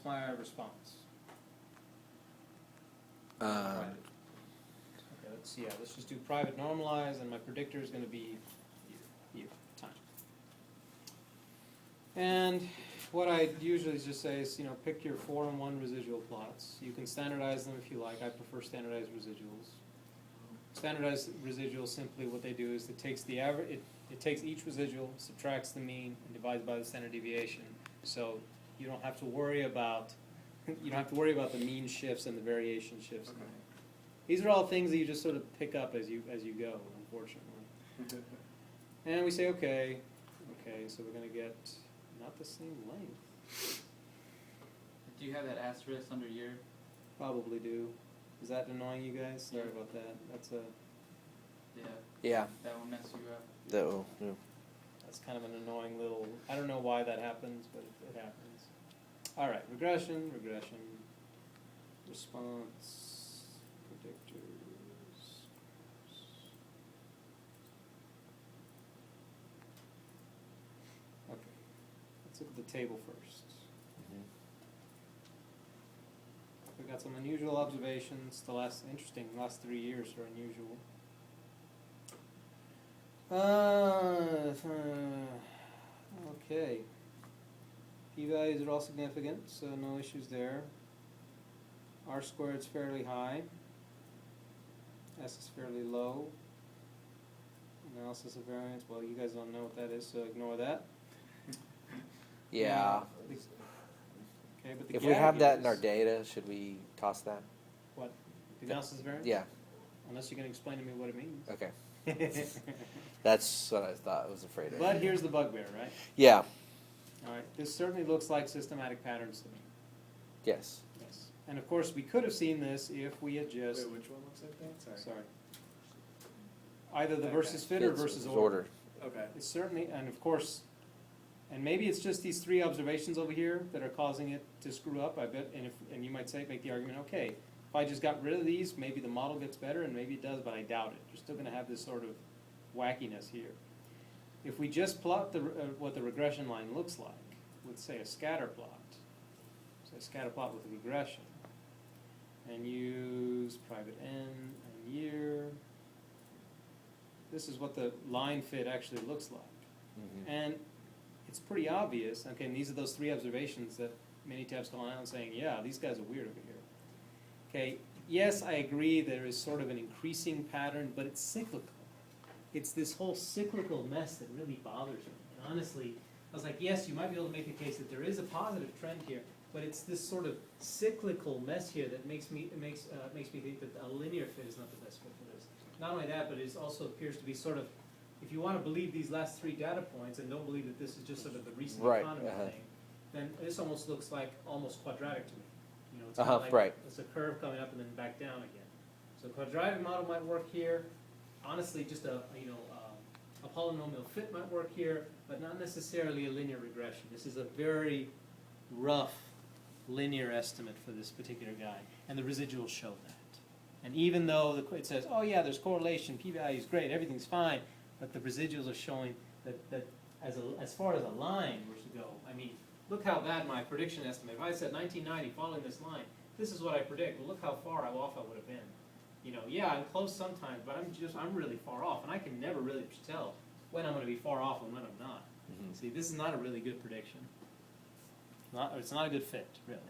What's my response? Um, Okay, let's just do private normalize, and my predictor is going to be year, time. And what I usually just say is, pick your 4 and 1 residual plots. You can standardize them if you like. I prefer standardized residuals. Standardized residuals, simply what they do is it takes the average, it takes each residual, subtracts the mean, and divides by the standard deviation. So you don't have to worry about the mean shifts and the variation shifts. Okay. These are all things that you just sort of pick up as you go, unfortunately. And we say, okay, so we're going to get not the same length. Do you have that asterisk under year? Probably do. Is that annoying you guys? Sorry Yeah. about that. Yeah. yeah. That will mess you up. That will. Yeah. That's kind of an annoying little, I don't know why that happens, but it happens. All right, regression, response, predictors. Okay, let's look at the table first. We got some unusual observations. The last 3 years are unusual. Okay. P-values are all significant, so no issues there. R squared is fairly high. S is fairly low. Analysis of variance, well, you guys don't know what that is, so ignore that. Yeah. Okay, but the If we gap have that in is- our data, should we toss that? What? The analysis of variance? Yeah. Unless you can explain to me what it means. Okay. That's what I thought. I was afraid of. But here's the bugbear, right? Yeah. All right, this certainly looks like systematic patterns to me. Yes. Yes. And of course, we could have seen this if we had just, Wait, which one looks like that? Sorry. either the Okay. versus fit or It's versus order. order. Okay. It's certainly, and of course, and maybe it's just these 3 observations over here that are causing it to screw up, I bet, and you might say, make the argument, okay, if I just got rid of these, maybe the model gets better, and maybe it does, but I doubt it. You're still gonna have this sort of wackiness here. If we just plot what the regression line looks like, with say a scatter plot, so a scatter plot with a regression, and use private n and year, this is what the line fit actually looks like. Mm-hmm. And it's pretty obvious, okay, and these are those 3 observations that Minitab's calling out and saying, yeah, these guys are weird over here. Okay, yes, I agree there is sort of an increasing pattern, but it's cyclical. It's this whole cyclical mess that really bothers me. And honestly, I was like, yes, you might be able to make the case that there is a positive trend here, but it's this sort of cyclical mess here that makes me think that a linear fit is not the best fit for this. Not only that, but it also appears to be sort of, if you want to believe these last 3 data points and don't believe that this is just sort of the recent Right, economy uh-huh. thing, then this almost looks like almost quadratic to me. It's kind of like Right. it's a curve coming up and then back down again. So a quadratic model might work here. Honestly, just a polynomial fit might work here, but not necessarily a linear regression. This is a very rough linear estimate for this particular guy, and the residuals show that. And even though it says, oh yeah, there's correlation, p-value is great, everything's fine, but the residuals are showing that as far as a line were to go, I mean, look how bad my prediction estimate. If I said 1990 following this line, this is what I predict. Well, look how far off I would have been. Yeah, I'm close sometimes, but I'm really far off, and I can never really tell when I'm going to be far off and when I'm not. Mm-hmm. See, this is not a really good prediction. It's not a good fit, really.